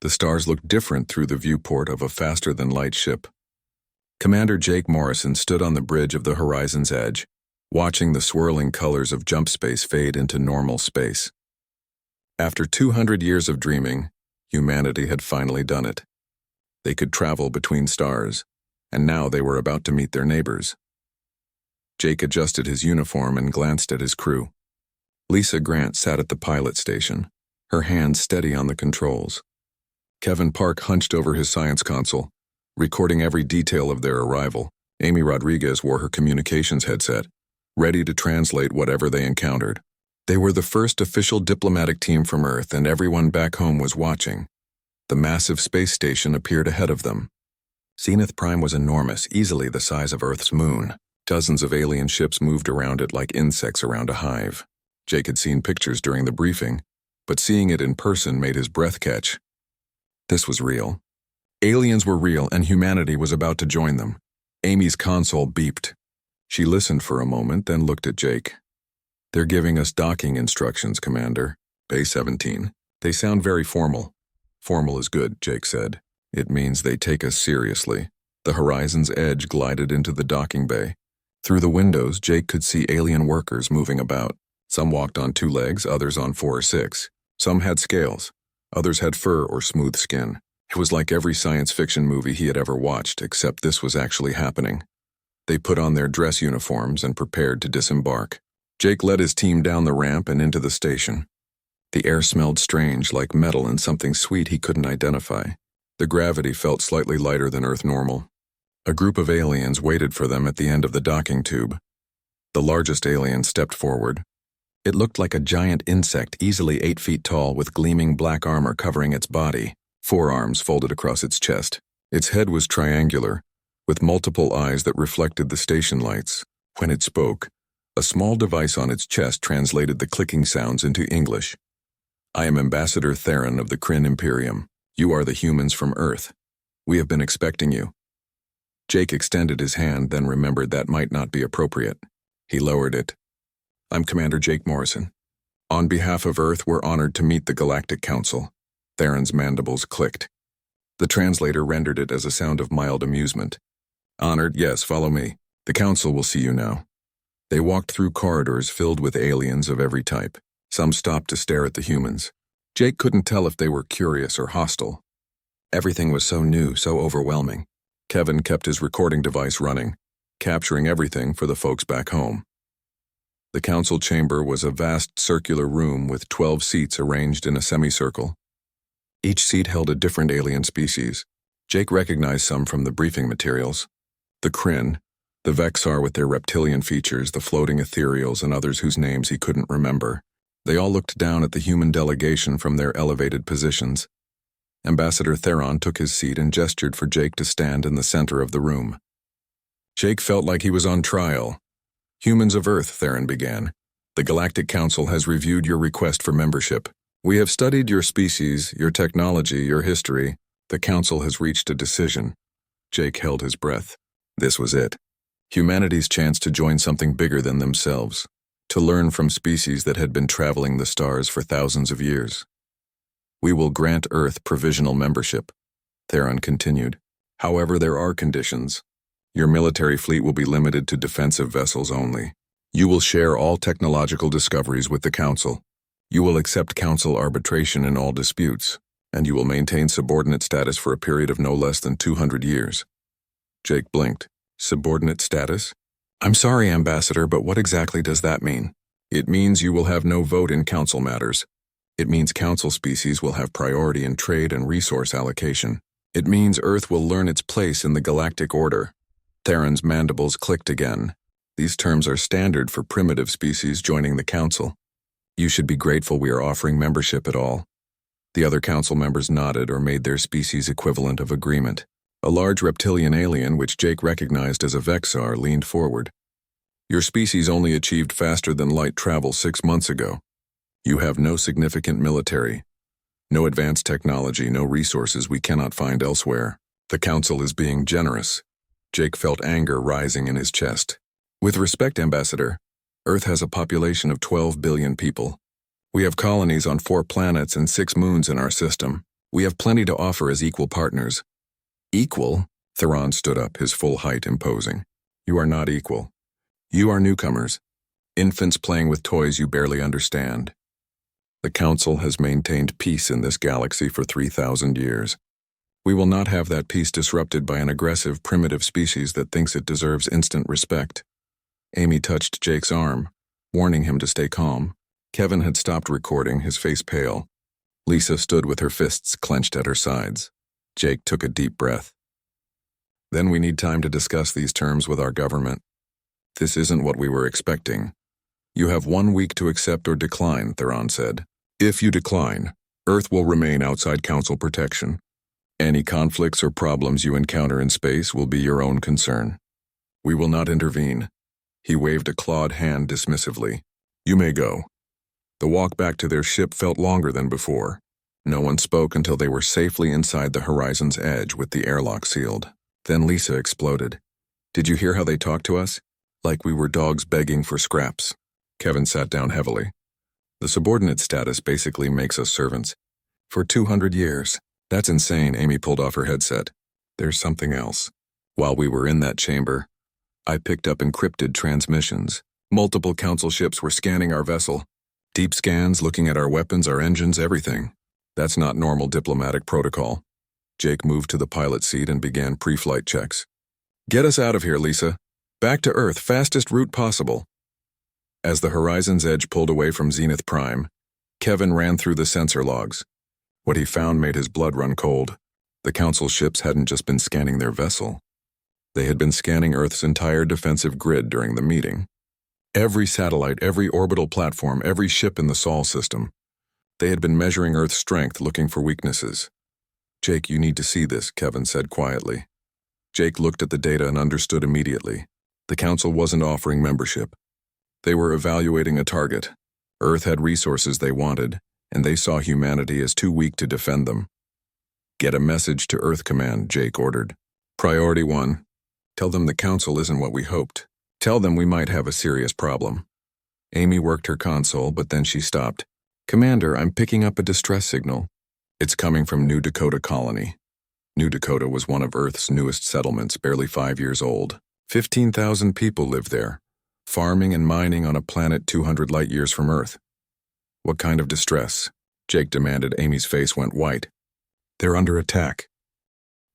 The stars looked different through the viewport of a faster-than-light ship. Commander Jake Morrison stood on the bridge of the horizon's edge, watching the swirling colors of jump space fade into normal space. After 200 years of dreaming, humanity had finally done it. They could travel between stars, and now they were about to meet their neighbors. Jake adjusted his uniform and glanced at his crew. Lisa Grant sat at the pilot station, her hands steady on the controls. Kevin Park hunched over his science console, recording every detail of their arrival. Amy Rodriguez wore her communications headset, ready to translate whatever they encountered. They were the first official diplomatic team from Earth, and everyone back home was watching. The massive space station appeared ahead of them. Zenith Prime was enormous, easily the size of Earth's moon. Dozens of alien ships moved around it like insects around a hive. Jake had seen pictures during the briefing, but seeing it in person made his breath catch. This was real. Aliens were real, and humanity was about to join them. Amy's console beeped. She listened for a moment, then looked at Jake. "They're giving us docking instructions, Commander. Bay 17. They sound very formal." "Formal is good," Jake said. "It means they take us seriously." The horizon's edge glided into the docking bay. Through the windows, Jake could see alien workers moving about. Some walked on 2 legs, others on 4 or 6. Some had scales. Others had fur or smooth skin. It was like every science fiction movie he had ever watched, except this was actually happening. They put on their dress uniforms and prepared to disembark. Jake led his team down the ramp and into the station. The air smelled strange, like metal and something sweet he couldn't identify. The gravity felt slightly lighter than Earth normal. A group of aliens waited for them at the end of the docking tube. The largest alien stepped forward. It looked like a giant insect, easily 8 feet tall, with gleaming black armor covering its body, 4 arms folded across its chest. Its head was triangular, with multiple eyes that reflected the station lights. When it spoke, a small device on its chest translated the clicking sounds into English. "I am Ambassador Theron of the Kryn Imperium. You are the humans from Earth. We have been expecting you." Jake extended his hand, then remembered that might not be appropriate. He lowered it. "I'm Commander Jake Morrison. On behalf of Earth, we're honored to meet the Galactic Council." Theron's mandibles clicked. The translator rendered it as a sound of mild amusement. "Honored, yes, follow me. The Council will see you now." They walked through corridors filled with aliens of every type. Some stopped to stare at the humans. Jake couldn't tell if they were curious or hostile. Everything was so new, so overwhelming. Kevin kept his recording device running, capturing everything for the folks back home. The council chamber was a vast circular room with 12 seats arranged in a semicircle. Each seat held a different alien species. Jake recognized some from the briefing materials. The Kryn, the Vexar with their reptilian features, the floating ethereals, and others whose names he couldn't remember. They all looked down at the human delegation from their elevated positions. Ambassador Theron took his seat and gestured for Jake to stand in the center of the room. Jake felt like he was on trial. "Humans of Earth," Theron began. "The Galactic Council has reviewed your request for membership. We have studied your species, your technology, your history. The Council has reached a decision." Jake held his breath. This was it. Humanity's chance to join something bigger than themselves, to learn from species that had been traveling the stars for thousands of years. "We will grant Earth provisional membership," Theron continued. "However, there are conditions. Your military fleet will be limited to defensive vessels only. You will share all technological discoveries with the Council. You will accept Council arbitration in all disputes, and you will maintain subordinate status for a period of no less than 200 years. Jake blinked. "Subordinate status?" "I'm sorry, Ambassador, but what exactly does that mean?" "It means you will have no vote in Council matters. It means Council species will have priority in trade and resource allocation. It means Earth will learn its place in the galactic order." Theron's mandibles clicked again. "These terms are standard for primitive species joining the Council. You should be grateful we are offering membership at all." The other Council members nodded or made their species equivalent of agreement. A large reptilian alien, which Jake recognized as a Vexar, leaned forward. "Your species only achieved faster-than-light travel 6 months ago. You have no significant military, no advanced technology, no resources we cannot find elsewhere. The Council is being generous." Jake felt anger rising in his chest. "With respect, Ambassador, Earth has a population of 12 billion people. We have colonies on 4 planets and 6 moons in our system. We have plenty to offer as equal partners. Equal? Theron stood up, his full height imposing. You are not equal. You are newcomers. Infants playing with toys you barely understand. The Council has maintained peace in this galaxy for 3,000 years. We will not have that peace disrupted by an aggressive, primitive species that thinks it deserves instant respect. Amy touched Jake's arm, warning him to stay calm. Kevin had stopped recording, his face pale. Lisa stood with her fists clenched at her sides. Jake took a deep breath. Then we need time to discuss these terms with our government. This isn't what we were expecting. You have 1 week to accept or decline, Theron said. If you decline, Earth will remain outside Council protection. Any conflicts or problems you encounter in space will be your own concern. We will not intervene. He waved a clawed hand dismissively. You may go. The walk back to their ship felt longer than before. No one spoke until they were safely inside the horizon's edge with the airlock sealed. Then Lisa exploded. Did you hear how they talked to us? Like we were dogs begging for scraps. Kevin sat down heavily. The subordinate status basically makes us servants. For 200 years. That's insane, Amy pulled off her headset. There's something else. While we were in that chamber, I picked up encrypted transmissions. Multiple Council ships were scanning our vessel. Deep scans, looking at our weapons, our engines, everything. That's not normal diplomatic protocol. Jake moved to the pilot seat and began pre-flight checks. Get us out of here, Lisa. Back to Earth, fastest route possible. As the horizon's edge pulled away from Zenith Prime, Kevin ran through the sensor logs. What he found made his blood run cold. The Council ships hadn't just been scanning their vessel. They had been scanning Earth's entire defensive grid during the meeting. Every satellite, every orbital platform, every ship in the Sol system. They had been measuring Earth's strength, looking for weaknesses. Jake, you need to see this, Kevin said quietly. Jake looked at the data and understood immediately. The Council wasn't offering membership. They were evaluating a target. Earth had resources they wanted, and they saw humanity as too weak to defend them. Get a message to Earth Command, Jake ordered. Priority 1. Tell them the Council isn't what we hoped. Tell them we might have a serious problem. Amy worked her console, but then she stopped. Commander, I'm picking up a distress signal. It's coming from New Dakota Colony. New Dakota was one of Earth's newest settlements, barely 5 years old. 15,000 people live there, farming and mining on a planet 200 light-years from Earth. What kind of distress? Jake demanded. Amy's face went white. They're under attack.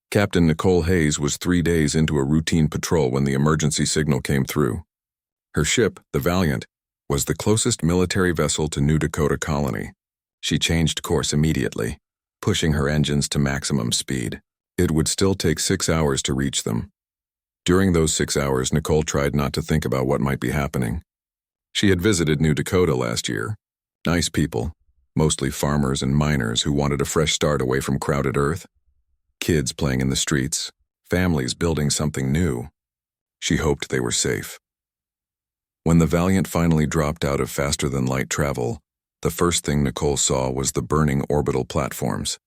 Captain Nicole Hayes was 3 days into a routine patrol when the emergency signal came through. Her ship, the Valiant, was the closest military vessel to New Dakota Colony. She changed course immediately, pushing her engines to maximum speed. It would still take 6 hours to reach them. During those 6 hours, Nicole tried not to think about what might be happening. She had visited New Dakota last year. Nice people, mostly farmers and miners who wanted a fresh start away from crowded Earth. Kids playing in the streets, families building something new. She hoped they were safe. When the Valiant finally dropped out of faster-than-light travel, the first thing Nicole saw was the burning orbital platforms.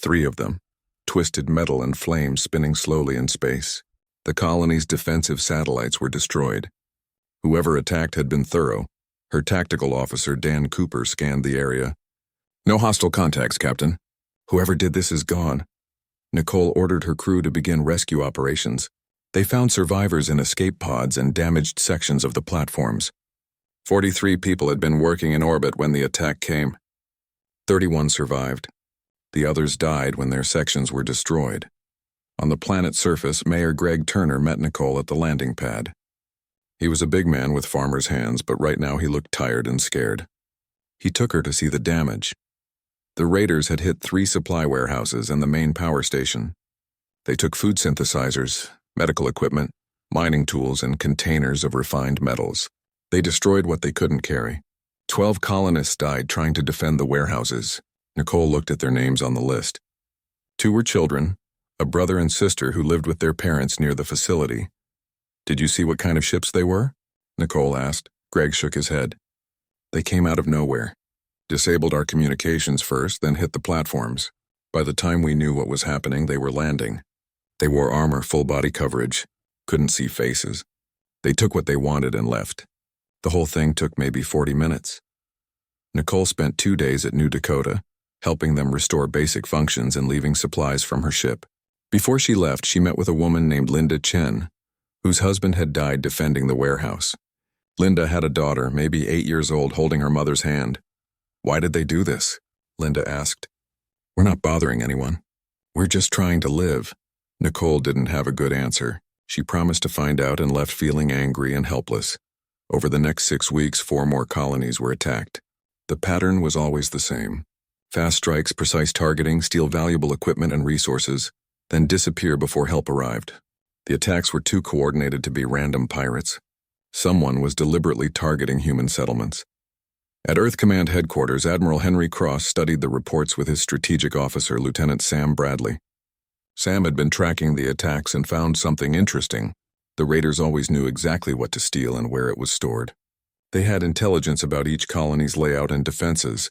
3 of them, twisted metal and flames spinning slowly in space. The colony's defensive satellites were destroyed. Whoever attacked had been thorough. Her tactical officer, Dan Cooper, scanned the area. No hostile contacts, Captain. Whoever did this is gone. Nicole ordered her crew to begin rescue operations. They found survivors in escape pods and damaged sections of the platforms. 43 people had been working in orbit when the attack came. 31 survived. The others died when their sections were destroyed. On the planet's surface, Mayor Greg Turner met Nicole at the landing pad. He was a big man with farmer's hands, but right now he looked tired and scared. He took her to see the damage. The raiders had hit 3 supply warehouses and the main power station. They took food synthesizers, medical equipment, mining tools, and containers of refined metals. They destroyed what they couldn't carry. 12 colonists died trying to defend the warehouses. Nicole looked at their names on the list. 2 were children, a brother and sister who lived with their parents near the facility. Did you see what kind of ships they were? Nicole asked. Greg shook his head. They came out of nowhere. Disabled our communications first, then hit the platforms. By the time we knew what was happening, they were landing. They wore armor, full body coverage. Couldn't see faces. They took what they wanted and left. The whole thing took maybe 40 minutes. Nicole spent 2 days at New Dakota, helping them restore basic functions and leaving supplies from her ship. Before she left, she met with a woman named Linda Chen, whose husband had died defending the warehouse. Linda had a daughter, maybe 8 years old, holding her mother's hand. "Why did they do this?" Linda asked. "We're not bothering anyone. We're just trying to live." Nicole didn't have a good answer. She promised to find out and left feeling angry and helpless. Over the next 6 weeks, 4 more colonies were attacked. The pattern was always the same. Fast strikes, precise targeting, steal valuable equipment and resources, then disappear before help arrived. The attacks were too coordinated to be random pirates. Someone was deliberately targeting human settlements. At Earth Command Headquarters, Admiral Henry Cross studied the reports with his strategic officer, Lieutenant Sam Bradley. Sam had been tracking the attacks and found something interesting. The raiders always knew exactly what to steal and where it was stored. They had intelligence about each colony's layout and defenses.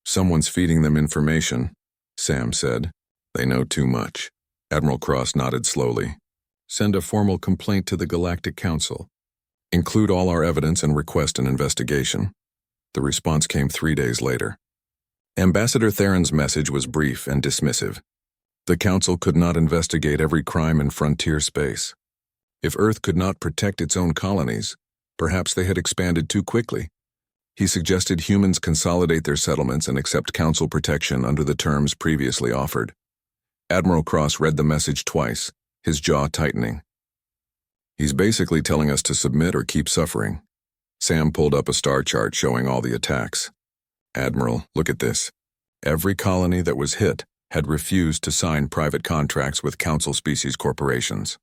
"Someone's feeding them information," Sam said. "They know too much." Admiral Cross nodded slowly. "Send a formal complaint to the Galactic Council. Include all our evidence and request an investigation." The response came 3 days later. Ambassador Theron's message was brief and dismissive. The Council could not investigate every crime in frontier space. If Earth could not protect its own colonies, perhaps they had expanded too quickly. He suggested humans consolidate their settlements and accept Council protection under the terms previously offered. Admiral Cross read the message twice, his jaw tightening. "He's basically telling us to submit or keep suffering." Sam pulled up a star chart showing all the attacks. "Admiral, look at this. Every colony that was hit had refused to sign private contracts with Council species corporations.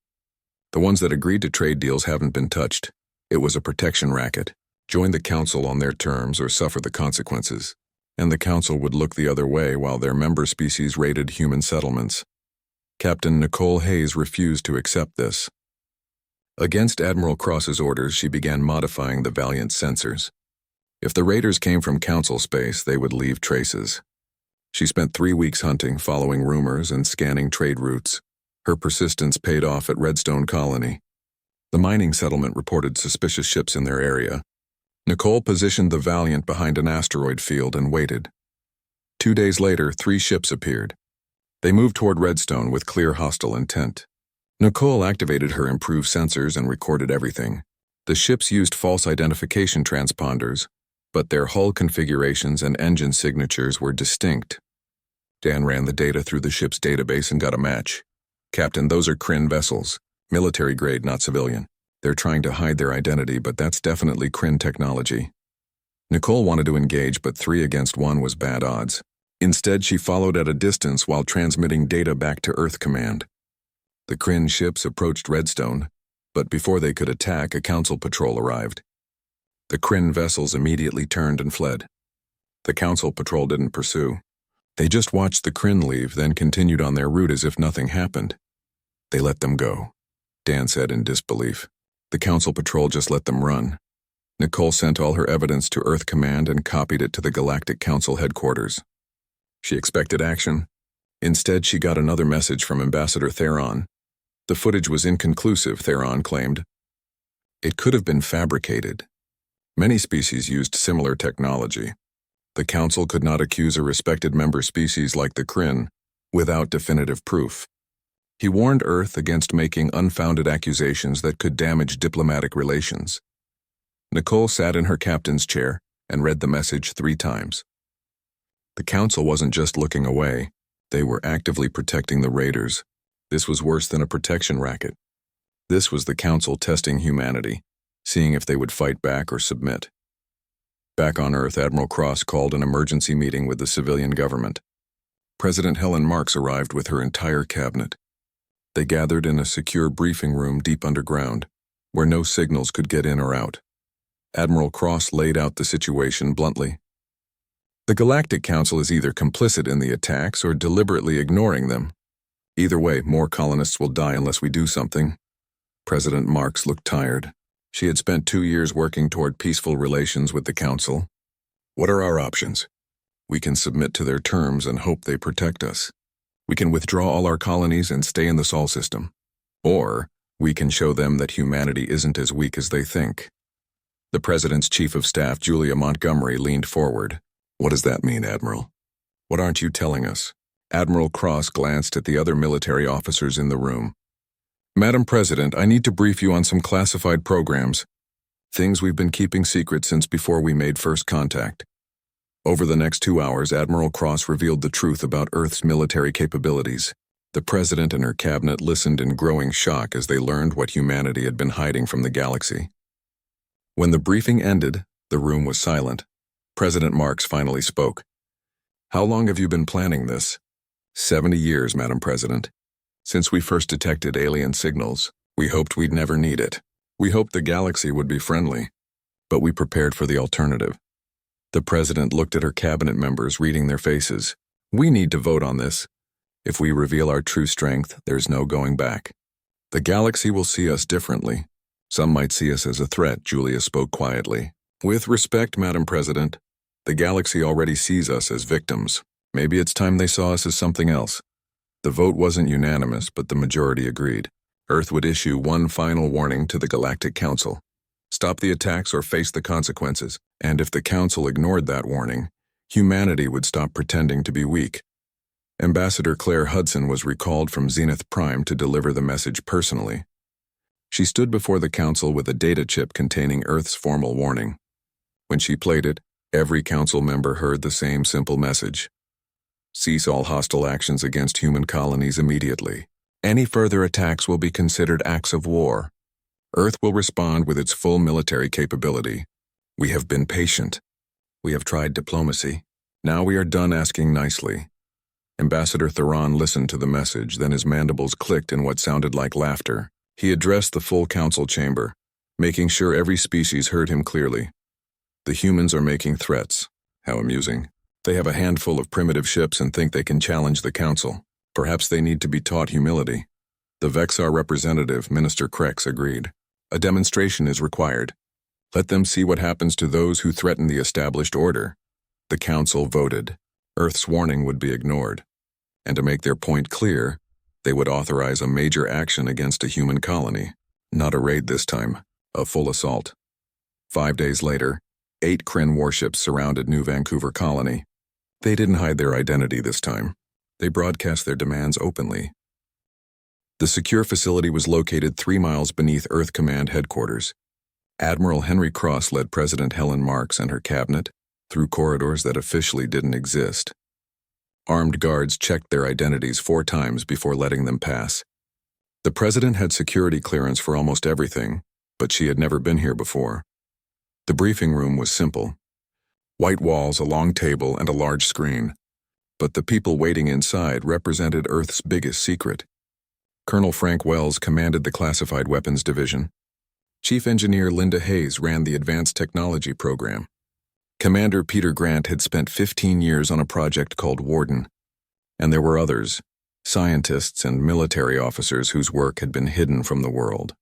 The ones that agreed to trade deals haven't been touched. It was a protection racket. Join the Council on their terms or suffer the consequences. And the Council would look the other way while their member species raided human settlements. Captain Nicole Hayes refused to accept this. Against Admiral Cross's orders, she began modifying the Valiant sensors. If the raiders came from Council space, they would leave traces. She spent 3 weeks hunting, following rumors, and scanning trade routes. Her persistence paid off at Redstone Colony. The mining settlement reported suspicious ships in their area. Nicole positioned the Valiant behind an asteroid field and waited. 2 days later, 3 ships appeared. They moved toward Redstone with clear hostile intent. Nicole activated her improved sensors and recorded everything. The ships used false identification transponders, but their hull configurations and engine signatures were distinct. Dan ran the data through the ship's database and got a match. "Captain, those are Kryn vessels. Military grade, not civilian. They're trying to hide their identity, but that's definitely Kryn technology." Nicole wanted to engage, but 3 against 1 was bad odds. Instead, she followed at a distance while transmitting data back to Earth Command. The Kryn ships approached Redstone, but before they could attack, a Council patrol arrived. The Kryn vessels immediately turned and fled. The Council patrol didn't pursue. They just watched the Kryn leave, then continued on their route as if nothing happened. "They let them go," Dan said in disbelief. "The Council patrol just let them run." Nicole sent all her evidence to Earth Command and copied it to the Galactic Council headquarters. She expected action. Instead, she got another message from Ambassador Theron. The footage was inconclusive, Theron claimed. It could have been fabricated. Many species used similar technology. The Council could not accuse a respected member species like the Kryn without definitive proof. He warned Earth against making unfounded accusations that could damage diplomatic relations. Nicole sat in her captain's chair and read the message 3 times. The Council wasn't just looking away. They were actively protecting the raiders. This was worse than a protection racket. This was the Council testing humanity, seeing if they would fight back or submit. Back on Earth, Admiral Cross called an emergency meeting with the civilian government. President Helen Marks arrived with her entire cabinet. They gathered in a secure briefing room deep underground, where no signals could get in or out. Admiral Cross laid out the situation bluntly. The Galactic Council is either complicit in the attacks or deliberately ignoring them. Either way, more colonists will die unless we do something. President Marks looked tired. She had spent 2 years working toward peaceful relations with the Council. What are our options? We can submit to their terms and hope they protect us. We can withdraw all our colonies and stay in the Sol system. Or we can show them that humanity isn't as weak as they think. The President's Chief of Staff, Julia Montgomery, leaned forward. What does that mean, Admiral? What aren't you telling us? Admiral Cross glanced at the other military officers in the room. Madam President, I need to brief you on some classified programs. Things we've been keeping secret since before we made first contact. Over the next 2 hours, Admiral Cross revealed the truth about Earth's military capabilities. The President and her cabinet listened in growing shock as they learned what humanity had been hiding from the galaxy. When the briefing ended, the room was silent. President Marks finally spoke. How long have you been planning this? 70 years, Madam President. Since we first detected alien signals, we hoped we'd never need it. We hoped the galaxy would be friendly, but we prepared for the alternative. The President looked at her cabinet members, reading their faces. We need to vote on this. If we reveal our true strength, there's no going back. The galaxy will see us differently. Some might see us as a threat, Julia spoke quietly. With respect, Madam President, the galaxy already sees us as victims. Maybe it's time they saw us as something else. The vote wasn't unanimous, but the majority agreed. Earth would issue one final warning to the Galactic Council. Stop the attacks or face the consequences. And if the Council ignored that warning, humanity would stop pretending to be weak. Ambassador Claire Hudson was recalled from Zenith Prime to deliver the message personally. She stood before the Council with a data chip containing Earth's formal warning. When she played it, every Council member heard the same simple message. Cease all hostile actions against human colonies immediately. Any further attacks will be considered acts of war. Earth will respond with its full military capability. We have been patient. We have tried diplomacy. Now we are done asking nicely. Ambassador Theron listened to the message, then his mandibles clicked in what sounded like laughter. He addressed the full council chamber, making sure every species heard him clearly. The humans are making threats. How amusing. They have a handful of primitive ships and think they can challenge the council. Perhaps they need to be taught humility. The Vexar representative, Minister Krex, agreed. A demonstration is required. Let them see what happens to those who threaten the established order. The council voted. Earth's warning would be ignored. And to make their point clear, they would authorize a major action against a human colony. Not a raid this time, a full assault. 5 days later, 8 Kryn warships surrounded New Vancouver Colony. They didn't hide their identity this time. They broadcast their demands openly. The secure facility was located 3 miles beneath Earth Command headquarters. Admiral Henry Cross led President Helen Marks and her cabinet through corridors that officially didn't exist. Armed guards checked their identities 4 times before letting them pass. The President had security clearance for almost everything, but she had never been here before. The briefing room was simple. White walls, a long table, and a large screen. But the people waiting inside represented Earth's biggest secret. Colonel Frank Wells commanded the Classified Weapons Division. Chief Engineer Linda Hayes ran the Advanced Technology Program. Commander Peter Grant had spent 15 years on a project called Warden. And there were others, scientists and military officers whose work had been hidden from the world.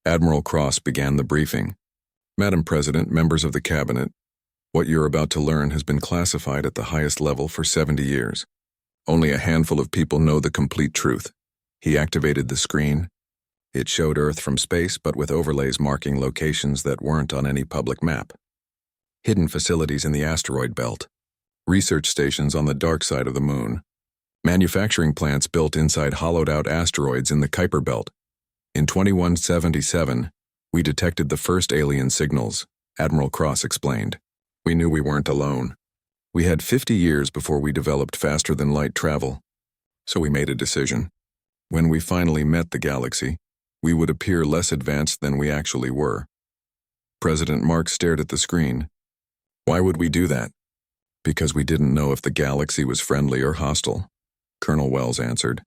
Admiral Cross began the briefing. Madam President, members of the Cabinet, what you're about to learn has been classified at the highest level for 70 years. Only a handful of people know the complete truth. He activated the screen. It showed Earth from space, but with overlays marking locations that weren't on any public map. Hidden facilities in the asteroid belt. Research stations on the dark side of the moon. Manufacturing plants built inside hollowed-out asteroids in the Kuiper belt. In 2177, we detected the first alien signals, Admiral Cross explained. We knew we weren't alone. We had 50 years before we developed faster-than-light travel. So we made a decision. When we finally met the galaxy, we would appear less advanced than we actually were. President Mark stared at the screen. Why would we do that? Because we didn't know if the galaxy was friendly or hostile, Colonel Wells answered.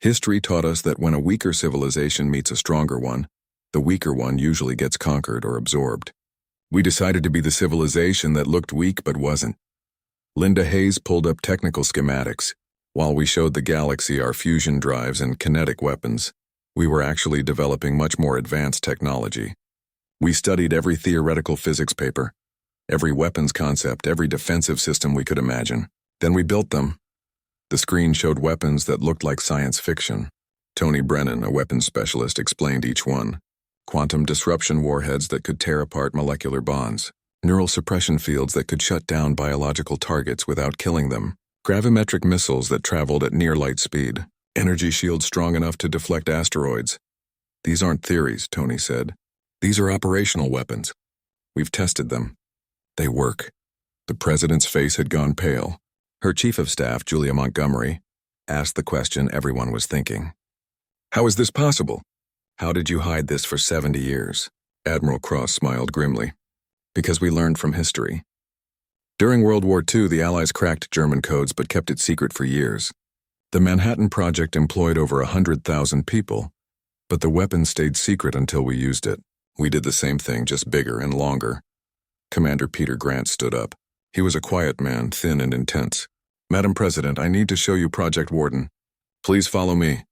History taught us that when a weaker civilization meets a stronger one, the weaker one usually gets conquered or absorbed. We decided to be the civilization that looked weak but wasn't. Linda Hayes pulled up technical schematics. While we showed the galaxy our fusion drives and kinetic weapons, we were actually developing much more advanced technology. We studied every theoretical physics paper, every weapons concept, every defensive system we could imagine. Then we built them. The screen showed weapons that looked like science fiction. Tony Brennan, a weapons specialist, explained each one. Quantum disruption warheads that could tear apart molecular bonds. neural suppression fields that could shut down biological targets without killing them, gravimetric missiles that traveled at near light speed, energy shields strong enough to deflect asteroids. These aren't theories, Tony said. These are operational weapons. We've tested them. They work. The president's face had gone pale. Her chief of staff, Julia Montgomery, asked the question everyone was thinking. How is this possible? How did you hide this for 70 years? Admiral Cross smiled grimly. Because we learned from history. During World War II, the Allies cracked German codes but kept it secret for years. The Manhattan Project employed over 100,000 people, but the weapon stayed secret until we used it. We did the same thing, just bigger and longer. Commander Peter Grant stood up. He was a quiet man, thin and intense. Madam President, I need to show you Project Warden. Please follow me.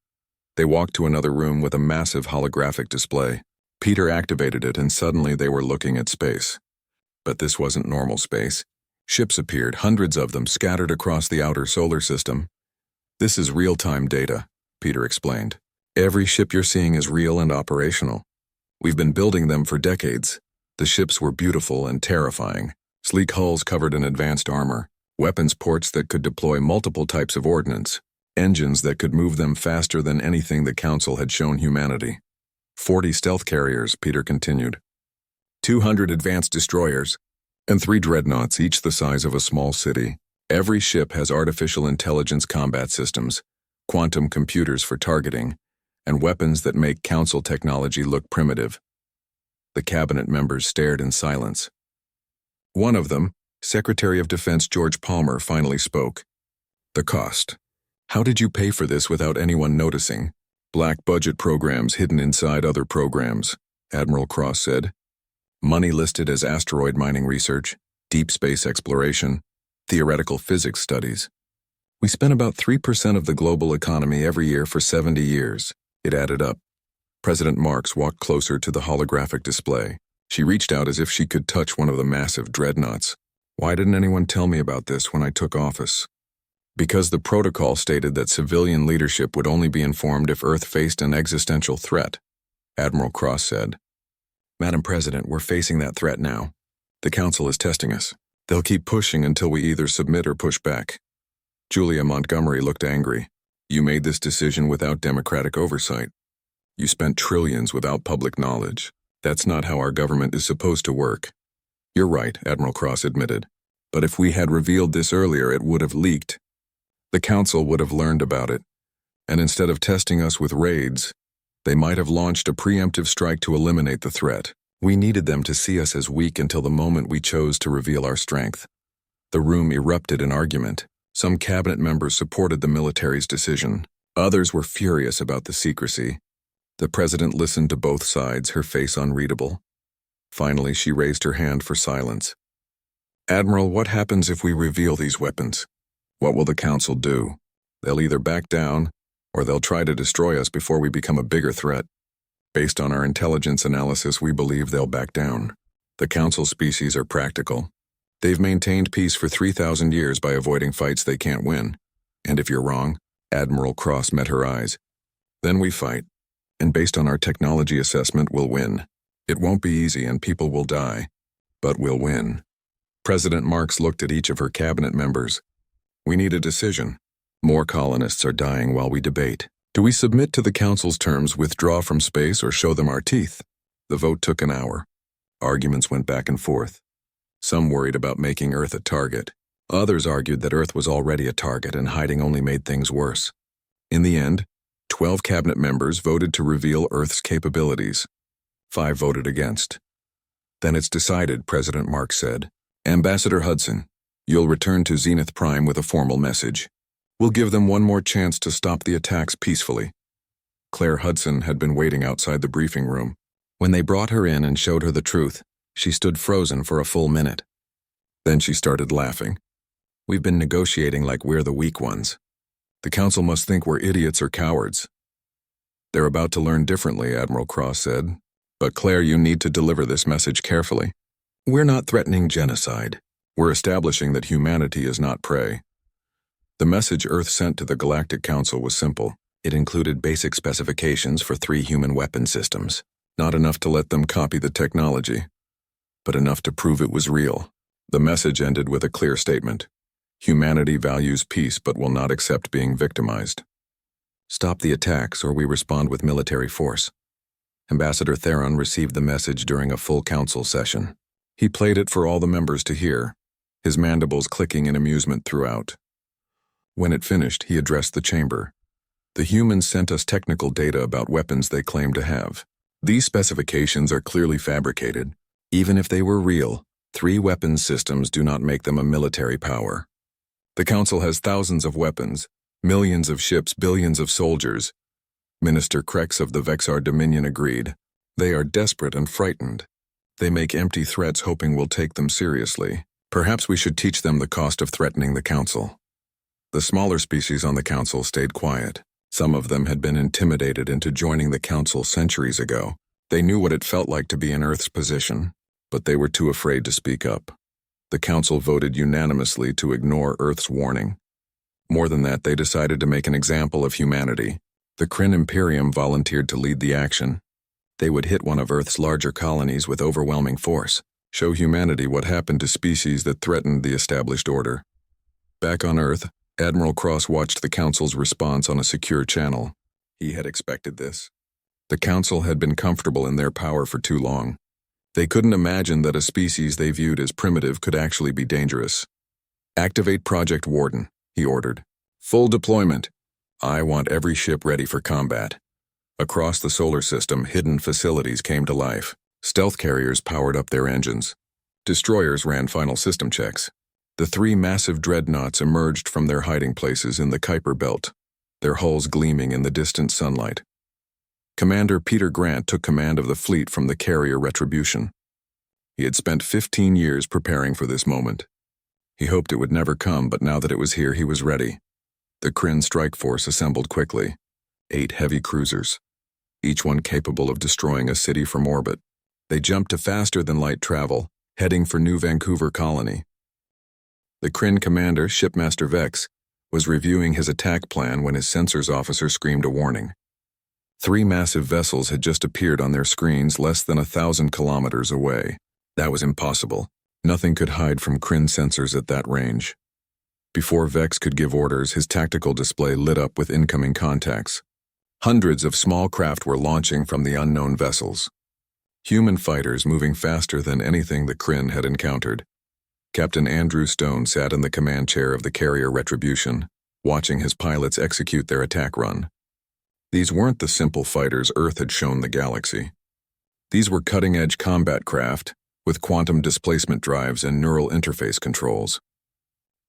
They walked to another room with a massive holographic display. Peter activated it, and suddenly they were looking at space. But this wasn't normal space. Ships appeared, hundreds of them, scattered across the outer solar system. This is real-time data, Peter explained. Every ship you're seeing is real and operational. We've been building them for decades. The ships were beautiful and terrifying. Sleek hulls covered in advanced armor, weapons ports that could deploy multiple types of ordnance, engines that could move them faster than anything the Council had shown humanity. 40 stealth carriers, Peter continued. 200 advanced destroyers, and 3 dreadnoughts, each the size of a small city. Every ship has artificial intelligence combat systems, quantum computers for targeting, and weapons that make Council technology look primitive. The cabinet members stared in silence. One of them, Secretary of Defense George Palmer, finally spoke. The cost. How did you pay for this without anyone noticing? Black budget programs hidden inside other programs, Admiral Cross said. Money listed as asteroid mining research, deep space exploration, theoretical physics studies. We spent about 3% of the global economy every year for 70 years. It added up. President Marks walked closer to the holographic display. She reached out as if she could touch one of the massive dreadnoughts. Why didn't anyone tell me about this when I took office? Because the protocol stated that civilian leadership would only be informed if Earth faced an existential threat, Admiral Cross said. Madam President, we're facing that threat now. The Council is testing us. They'll keep pushing until we either submit or push back. Julia Montgomery looked angry. You made this decision without democratic oversight. You spent trillions without public knowledge. That's not how our government is supposed to work. You're right, Admiral Cross admitted. But if we had revealed this earlier, it would have leaked. The Council would have learned about it. And instead of testing us with raids, they might have launched a preemptive strike to eliminate the threat. We needed them to see us as weak until the moment we chose to reveal our strength. The room erupted in argument. Some cabinet members supported the military's decision. Others were furious about the secrecy. The president listened to both sides, her face unreadable. Finally, she raised her hand for silence. Admiral, what happens if we reveal these weapons? What will the Council do? They'll either back down, or they'll try to destroy us before we become a bigger threat. Based on our intelligence analysis, we believe they'll back down. The Council species are practical. They've maintained peace for 3,000 years by avoiding fights they can't win. And if you're wrong, Admiral Cross met her eyes. Then we fight. And based on our technology assessment, we'll win. It won't be easy and people will die, but we'll win. President Marks looked at each of her cabinet members. We need a decision. More colonists are dying while we debate. Do we submit to the Council's terms, withdraw from space, or show them our teeth? The vote took an hour. Arguments went back and forth. Some worried about making Earth a target. Others argued that Earth was already a target and hiding only made things worse. In the end, 12 cabinet members voted to reveal Earth's capabilities. 5 voted against. Then it's decided, President Marks said. Ambassador Hudson, you'll return to Zenith Prime with a formal message. We'll give them one more chance to stop the attacks peacefully. Claire Hudson had been waiting outside the briefing room. When they brought her in and showed her the truth, she stood frozen for a full minute. Then she started laughing. We've been negotiating like we're the weak ones. The Council must think we're idiots or cowards. They're about to learn differently, Admiral Cross said. But Claire, you need to deliver this message carefully. We're not threatening genocide. We're establishing that humanity is not prey. The message Earth sent to the Galactic Council was simple. It included basic specifications for 3 human weapon systems, not enough to let them copy the technology. but enough to prove it was real. The message ended with a clear statement. Humanity values peace but will not accept being victimized. Stop the attacks or we respond with military force. Ambassador Theron received the message during a full council session. He played it for all the members to hear, his mandibles clicking in amusement throughout. When it finished, he addressed the chamber. The humans sent us technical data about weapons they claim to have. These specifications are clearly fabricated. Even if they were real, 3 weapons systems do not make them a military power. The Council has thousands of weapons, millions of ships, billions of soldiers. Minister Krex of the Vexar Dominion agreed. They are desperate and frightened. They make empty threats hoping we'll take them seriously. Perhaps we should teach them the cost of threatening the Council. The smaller species on the Council stayed quiet. Some of them had been intimidated into joining the Council centuries ago. They knew what it felt like to be in Earth's position, but they were too afraid to speak up. The Council voted unanimously to ignore Earth's warning. More than that, they decided to make an example of humanity. The Kryn Imperium volunteered to lead the action. They would hit one of Earth's larger colonies with overwhelming force, show humanity what happened to species that threatened the established order. Back on Earth, Admiral Cross watched the Council's response on a secure channel. He had expected this. The Council had been comfortable in their power for too long. They couldn't imagine that a species they viewed as primitive could actually be dangerous. Activate Project Warden, he ordered. Full deployment. I want every ship ready for combat. Across the solar system, hidden facilities came to life. Stealth carriers powered up their engines. Destroyers ran final system checks. The 3 massive dreadnoughts emerged from their hiding places in the Kuiper Belt, their hulls gleaming in the distant sunlight. Commander Peter Grant took command of the fleet from the carrier Retribution. He had spent 15 years preparing for this moment. He hoped it would never come, but now that it was here, he was ready. The Kryn strike force assembled quickly. 8 heavy cruisers, each one capable of destroying a city from orbit. They jumped to faster-than-light travel, heading for New Vancouver Colony. The Kryn commander, Shipmaster Vex, was reviewing his attack plan when his sensors officer screamed a warning. 3 massive vessels had just appeared on their screens less than 1,000 kilometers away. That was impossible. Nothing could hide from Kryn sensors at that range. Before Vex could give orders, his tactical display lit up with incoming contacts. Hundreds of small craft were launching from the unknown vessels. Human fighters moving faster than anything the Kryn had encountered. Captain Andrew Stone sat in the command chair of the carrier Retribution, watching his pilots execute their attack run. These weren't the simple fighters Earth had shown the galaxy. These were cutting-edge combat craft, with quantum displacement drives and neural interface controls.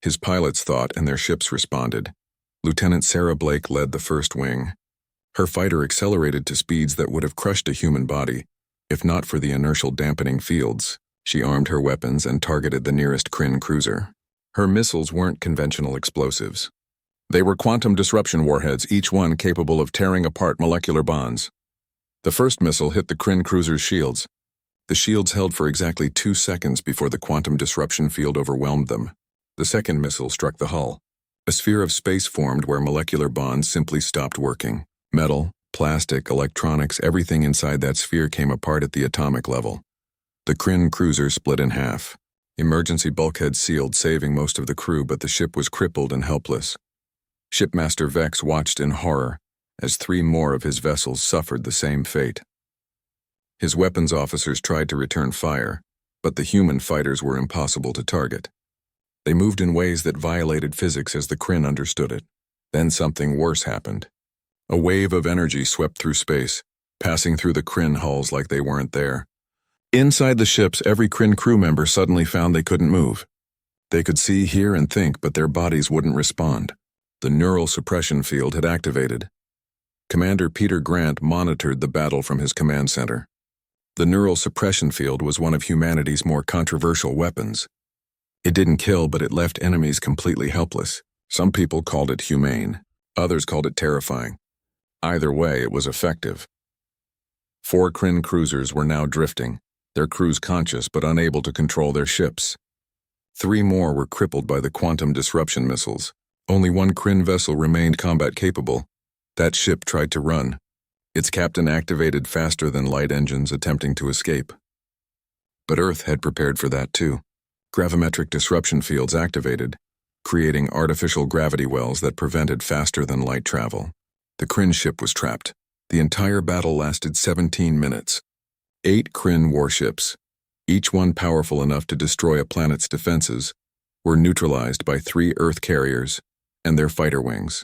His pilots thought and their ships responded. Lieutenant Sarah Blake led the first wing. Her fighter accelerated to speeds that would have crushed a human body, if not for the inertial dampening fields. She armed her weapons and targeted the nearest Kryn cruiser. Her missiles weren't conventional explosives. They were quantum disruption warheads, each one capable of tearing apart molecular bonds. The first missile hit the Kryn cruiser's shields. The shields held for exactly 2 seconds before the quantum disruption field overwhelmed them. The second missile struck the hull. A sphere of space formed where molecular bonds simply stopped working. Metal, plastic, electronics, everything inside that sphere came apart at the atomic level. The Kryn cruiser split in half. Emergency bulkheads sealed, saving most of the crew, but the ship was crippled and helpless. Shipmaster Vex watched in horror as 3 more of his vessels suffered the same fate. His weapons officers tried to return fire, but the human fighters were impossible to target. They moved in ways that violated physics as the Kryn understood it. Then something worse happened. A wave of energy swept through space, passing through the Kryn hulls like they weren't there. Inside the ships, every Kryn crew member suddenly found they couldn't move. They could see, hear, and think, but their bodies wouldn't respond. The neural suppression field had activated. Commander Peter Grant monitored the battle from his command center. The neural suppression field was one of humanity's more controversial weapons. It didn't kill, but it left enemies completely helpless. Some people called it humane. Others called it terrifying. Either way, it was effective. 4 Kryn cruisers were now drifting, their crews conscious but unable to control their ships. 3 more were crippled by the quantum disruption missiles. Only 1 Kryn vessel remained combat-capable. That ship tried to run. Its captain activated faster-than-light engines attempting to escape. But Earth had prepared for that too. Gravimetric disruption fields activated, creating artificial gravity wells that prevented faster-than-light travel. The Kryn ship was trapped. The entire battle lasted 17 minutes. 8 Kryn warships, each one powerful enough to destroy a planet's defenses, were neutralized by 3 Earth carriers and their fighter wings.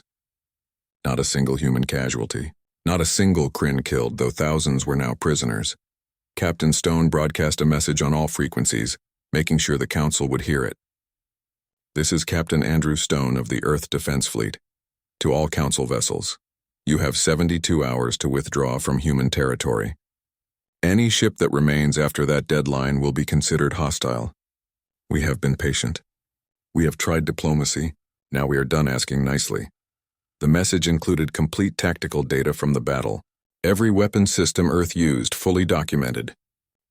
Not a single human casualty. Not a single Kryn killed, though thousands were now prisoners. Captain Stone broadcast a message on all frequencies, making sure the Council would hear it. This is Captain Andrew Stone of the Earth Defense Fleet. To all Council vessels, you have 72 hours to withdraw from human territory. Any ship that remains after that deadline will be considered hostile. We have been patient. We have tried diplomacy. Now we are done asking nicely. The message included complete tactical data from the battle. Every weapon system Earth used, fully documented.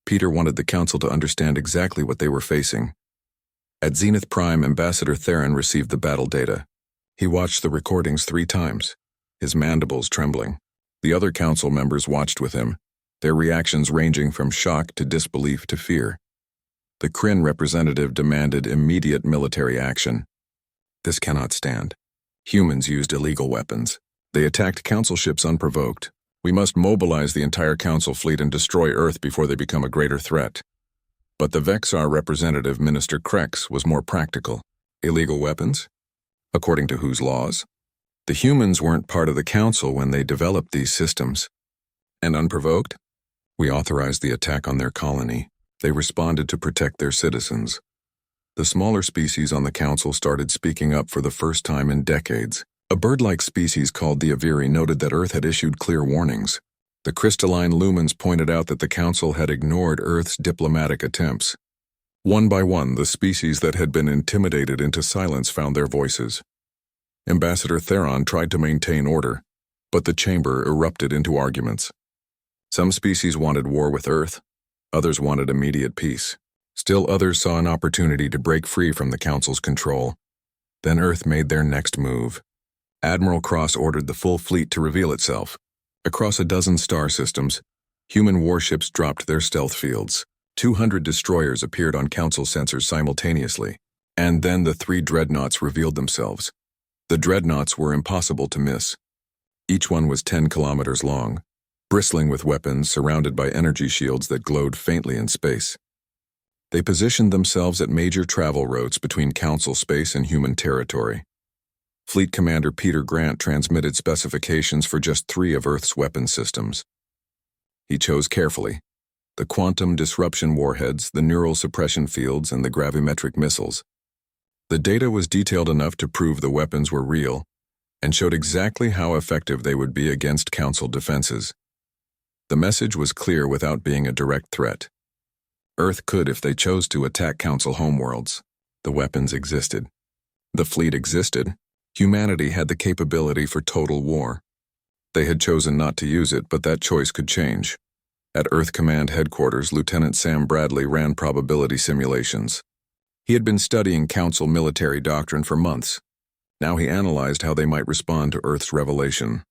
Peter wanted the Council to understand exactly what they were facing. At Zenith Prime, Ambassador Theron received the battle data. He watched the recordings 3 times, his mandibles trembling. The other Council members watched with him, their reactions ranging from shock to disbelief to fear. The Kryn representative demanded immediate military action. This cannot stand. Humans used illegal weapons. They attacked Council ships unprovoked. We must mobilize the entire Council fleet and destroy Earth before they become a greater threat. But the Vexar representative, Minister Krex, was more practical. Illegal weapons? According to whose laws? The humans weren't part of the Council when they developed these systems. And unprovoked? We authorized the attack on their colony. They responded to protect their citizens. The smaller species on the Council started speaking up for the first time in decades. A bird-like species called the Aviri noted that Earth had issued clear warnings. The crystalline lumens pointed out that the Council had ignored Earth's diplomatic attempts. One by one, the species that had been intimidated into silence found their voices. Ambassador Theron tried to maintain order, but the chamber erupted into arguments. Some species wanted war with Earth, others wanted immediate peace. Still others saw an opportunity to break free from the Council's control. Then Earth made their next move. Admiral Cross ordered the full fleet to reveal itself. Across a dozen star systems, human warships dropped their stealth fields. 200 destroyers appeared on Council sensors simultaneously. And then the 3 dreadnoughts revealed themselves. The dreadnoughts were impossible to miss. Each one was 10 kilometers long, bristling with weapons surrounded by energy shields that glowed faintly in space. They positioned themselves at major travel routes between Council space and human territory. Fleet Commander Peter Grant transmitted specifications for just 3 of Earth's weapon systems. He chose carefully: the quantum disruption warheads, the neural suppression fields, and the gravimetric missiles. The data was detailed enough to prove the weapons were real and showed exactly how effective they would be against Council defenses. The message was clear without being a direct threat. Earth could, if they chose to, attack Council homeworlds. The weapons existed. The fleet existed. Humanity had the capability for total war. They had chosen not to use it, but that choice could change. At Earth Command Headquarters, Lieutenant Sam Bradley ran probability simulations. He had been studying Council military doctrine for months. Now he analyzed how they might respond to Earth's revelation.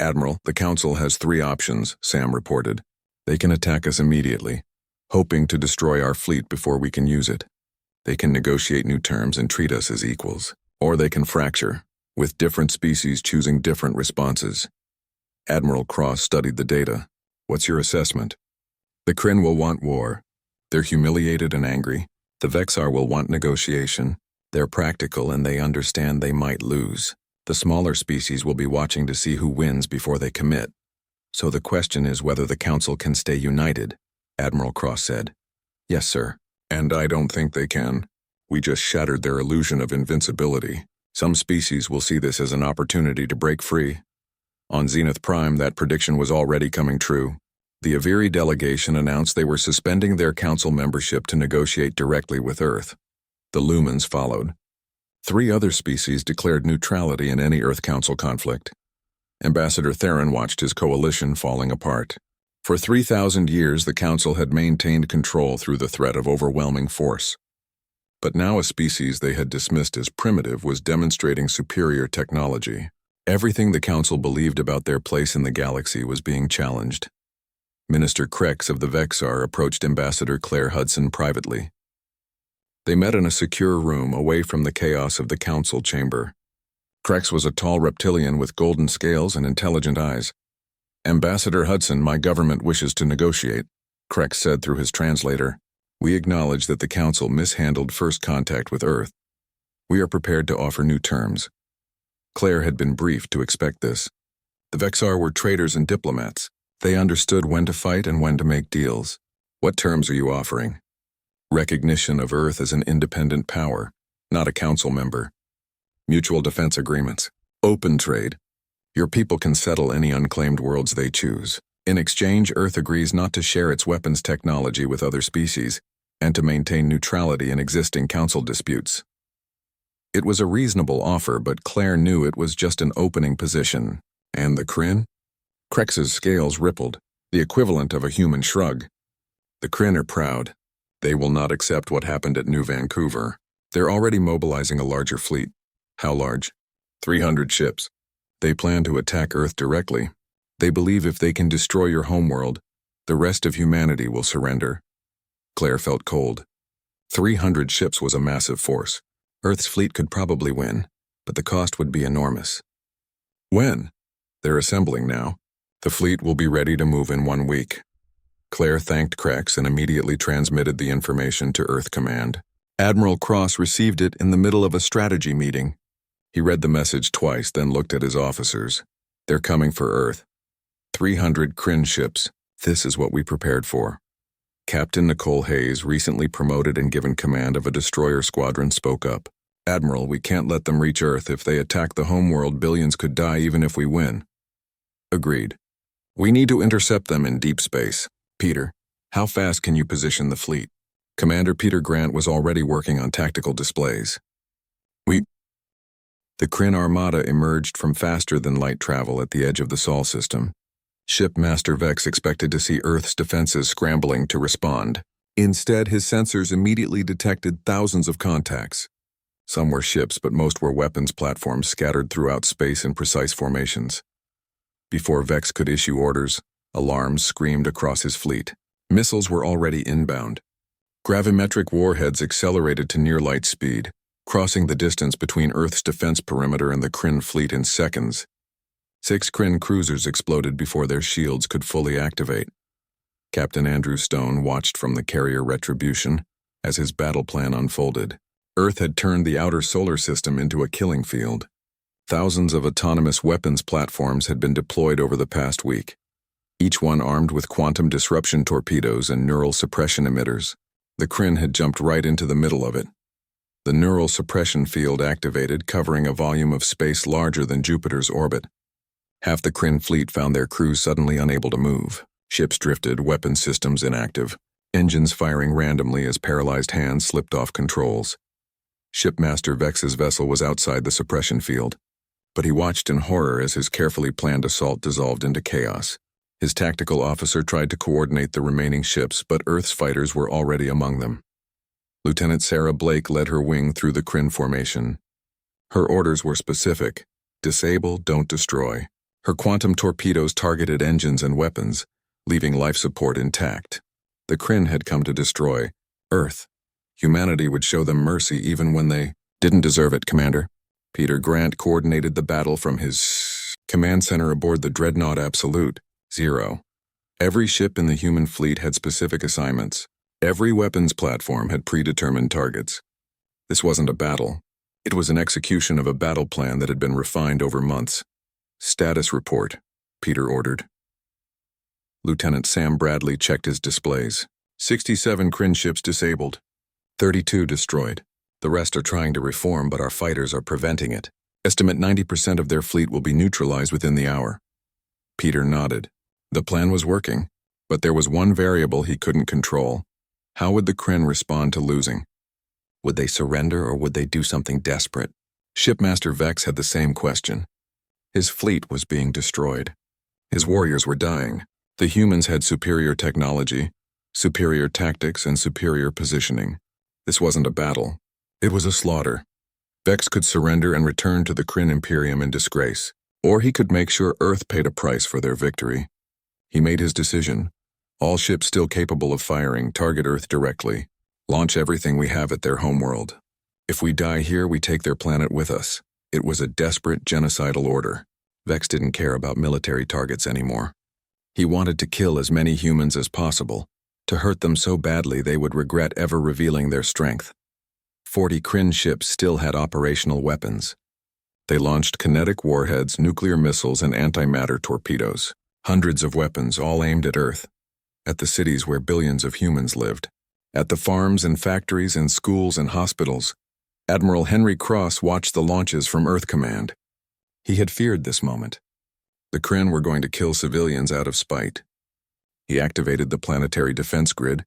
"Admiral, the Council has 3 options," Sam reported. "They can attack us immediately, hoping to destroy our fleet before we can use it. They can negotiate new terms and treat us as equals. Or they can fracture, with different species choosing different responses." Admiral Cross studied the data. "What's your assessment?" "The Kryn will want war. They're humiliated and angry. The Vexar will want negotiation. They're practical and they understand they might lose. The smaller species will be watching to see who wins before they commit. So the question is whether the Council can stay united," Admiral Cross said. "Yes, sir. And I don't think they can. We just shattered their illusion of invincibility. Some species will see this as an opportunity to break free." On Zenith Prime, that prediction was already coming true. The Aviri delegation announced they were suspending their Council membership to negotiate directly with Earth. The Lumens followed. 3 other species declared neutrality in any Earth Council conflict. Ambassador Theron watched his coalition falling apart. For 3,000 years, the Council had maintained control through the threat of overwhelming force. But now a species they had dismissed as primitive was demonstrating superior technology. Everything the Council believed about their place in the galaxy was being challenged. Minister Krex of the Vexar approached Ambassador Claire Hudson privately. They met in a secure room away from the chaos of the council chamber. Krex was a tall reptilian with golden scales and intelligent eyes. "Ambassador Hudson, my government wishes to negotiate," Krex said through his translator. "We acknowledge that the council mishandled first contact with Earth. We are prepared to offer new terms." Claire had been briefed to expect this. The Vexar were traders and diplomats. They understood when to fight and when to make deals. "What terms are you offering?" "Recognition of Earth as an independent power, not a council member. Mutual defense agreements. Open trade. Your people can settle any unclaimed worlds they choose. In exchange, Earth agrees not to share its weapons technology with other species and to maintain neutrality in existing council disputes." It was a reasonable offer, but Claire knew it was just an opening position. And the Kryn? Krex's scales rippled, the equivalent of a human shrug. "The Kryn are proud. They will not accept what happened at New Vancouver. They're already mobilizing a larger fleet." "How large?" 300 ships. They plan to attack Earth directly. They believe if they can destroy your homeworld, the rest of humanity will surrender. Claire felt cold. 300 ships was a massive force. Earth's fleet could probably win, but the cost would be enormous. "When?" "They're assembling now. The fleet will be ready to move in 1 week." Claire thanked Krex and immediately transmitted the information to Earth Command. Admiral Cross received it in the middle of a strategy meeting. He read the message twice, then looked at his officers. "They're coming for Earth. 300 Kryn ships. This is what we prepared for." Captain Nicole Hayes, recently promoted and given command of a destroyer squadron, spoke up. "Admiral, we can't let them reach Earth. If they attack the homeworld, billions could die even if we win." "Agreed. We need to intercept them in deep space." "Peter, how fast can you position the fleet?" Commander Peter Grant was already working on tactical displays. The Kryn Armada emerged from faster-than-light travel at the edge of the Sol system. Ship Master Vex expected to see Earth's defenses scrambling to respond. Instead, his sensors immediately detected thousands of contacts. Some were ships, but most were weapons platforms scattered throughout space in precise formations. Before Vex could issue orders, alarms screamed across his fleet. Missiles were already inbound. Gravimetric warheads accelerated to near-light speed, crossing the distance between Earth's defense perimeter and the Kryn fleet in seconds. 6 Kryn cruisers exploded before their shields could fully activate. Captain Andrew Stone watched from the carrier Retribution as his battle plan unfolded. Earth had turned the outer solar system into a killing field. Thousands of autonomous weapons platforms had been deployed over the past week, each one armed with quantum disruption torpedoes and neural suppression emitters. The Kryn had jumped right into the middle of it. The neural suppression field activated, covering a volume of space larger than Jupiter's orbit. Half the Kryn fleet found their crews suddenly unable to move. Ships drifted, weapon systems inactive, engines firing randomly as paralyzed hands slipped off controls. Shipmaster Vex's vessel was outside the suppression field, but he watched in horror as his carefully planned assault dissolved into chaos. His tactical officer tried to coordinate the remaining ships, but Earth's fighters were already among them. Lieutenant Sarah Blake led her wing through the Kryn formation. Her orders were specific: disable, don't destroy. Her quantum torpedoes targeted engines and weapons, leaving life support intact. The Kryn had come to destroy Earth. Humanity would show them mercy even when they didn't deserve it, Commander. Peter Grant coordinated the battle from his command center aboard the Dreadnought Absolute. 0. Every ship in the human fleet had specific assignments. Every weapons platform had predetermined targets. This wasn't a battle. It was an execution of a battle plan that had been refined over months. "Status report," Peter ordered. Lieutenant Sam Bradley checked his displays. 67 Kryn ships disabled. 32 destroyed. The rest are trying to reform, but our fighters are preventing it. Estimate 90% of their fleet will be neutralized within the hour. Peter nodded. The plan was working, but there was one variable he couldn't control. How would the Kryn respond to losing? Would they surrender or would they do something desperate? Shipmaster Vex had the same question. His fleet was being destroyed. His warriors were dying. The humans had superior technology, superior tactics, and superior positioning. This wasn't a battle. It was a slaughter. Vex could surrender and return to the Kryn Imperium in disgrace, or he could make sure Earth paid a price for their victory. He made his decision, All ships still capable of firing target Earth directly. Launch everything we have at their homeworld. If we die here, we take their planet with us. It was a desperate genocidal order. Vex didn't care about military targets anymore. He wanted to kill as many humans as possible, to hurt them so badly they would regret ever revealing their strength. 40 Kryn ships still had operational weapons. They launched kinetic warheads, nuclear missiles, and antimatter torpedoes. Hundreds of weapons, all aimed at Earth, at the cities where billions of humans lived, at the farms and factories and schools and hospitals. Admiral Henry Cross watched the launches from Earth Command. He had feared this moment. The Kryn were going to kill civilians out of spite. He activated the planetary defense grid,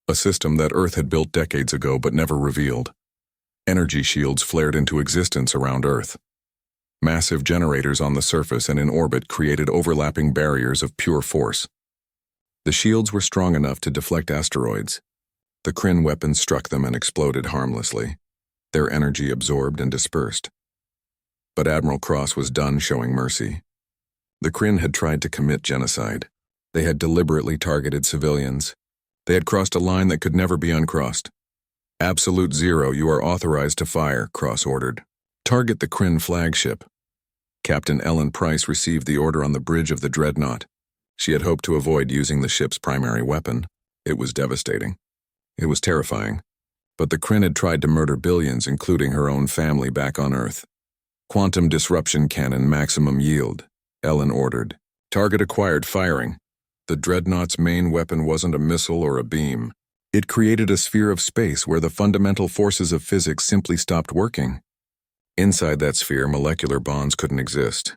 a system that Earth had built decades ago but never revealed. Energy shields flared into existence around Earth. Massive generators on the surface and in orbit created overlapping barriers of pure force. The shields were strong enough to deflect asteroids. The Kryn weapons struck them and exploded harmlessly, their energy absorbed and dispersed. But Admiral Cross was done showing mercy. The Kryn had tried to commit genocide. They had deliberately targeted civilians. They had crossed a line that could never be uncrossed. Absolute zero, you are authorized to fire, Cross ordered. Target the Kryn flagship. Captain Ellen Price received the order on the bridge of the Dreadnought. She had hoped to avoid using the ship's primary weapon. It was devastating. It was terrifying. But the Kryn had tried to murder billions, including her own family back on Earth. Quantum disruption cannon maximum yield, Ellen ordered. Target acquired firing. The Dreadnought's main weapon wasn't a missile or a beam. It created a sphere of space where the fundamental forces of physics simply stopped working. Inside that sphere, molecular bonds couldn't exist.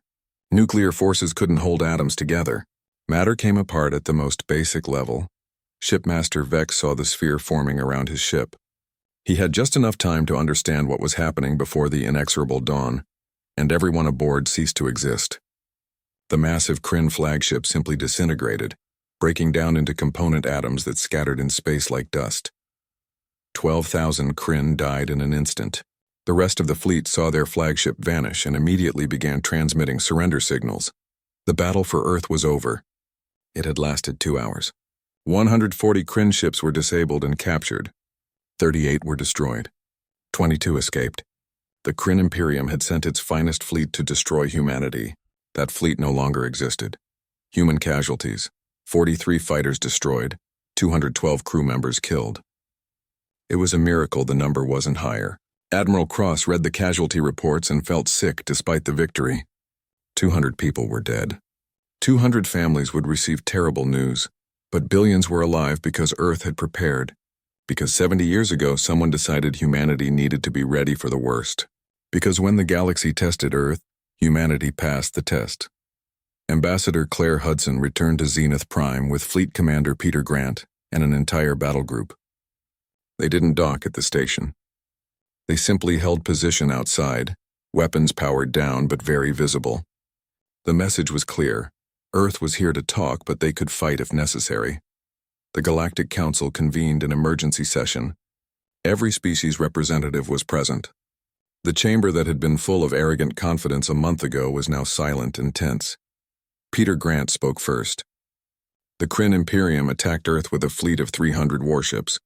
Nuclear forces couldn't hold atoms together. Matter came apart at the most basic level. Shipmaster Vex saw the sphere forming around his ship. He had just enough time to understand what was happening before the inexorable dawn, and everyone aboard ceased to exist. The massive Kryn flagship simply disintegrated, breaking down into component atoms that scattered in space like dust. 12,000 Kryn died in an instant. The rest of the fleet saw their flagship vanish and immediately began transmitting surrender signals. The battle for Earth was over. It had lasted 2 hours. 140 Kryn ships were disabled and captured. 38 were destroyed. 22 escaped. The Kryn Imperium had sent its finest fleet to destroy humanity. That fleet no longer existed. Human casualties: 43 fighters destroyed, 212 crew members killed. It was a miracle the number wasn't higher. Admiral Cross read the casualty reports and felt sick despite the victory. 200 people were dead. 200 families would receive terrible news, but billions were alive because Earth had prepared. Because 70 years ago someone decided humanity needed to be ready for the worst. Because when the galaxy tested Earth, humanity passed the test. Ambassador Claire Hudson returned to Zenith Prime with Fleet Commander Peter Grant and an entire battle group. They didn't dock at the station. They simply held position outside, weapons powered down but very visible. The message was clear. Earth was here to talk, but they could fight if necessary. The Galactic Council convened an emergency session. Every species representative was present. The chamber that had been full of arrogant confidence a month ago was now silent and tense. Peter Grant spoke first. The Kryn Imperium attacked Earth with a fleet of 300 warships.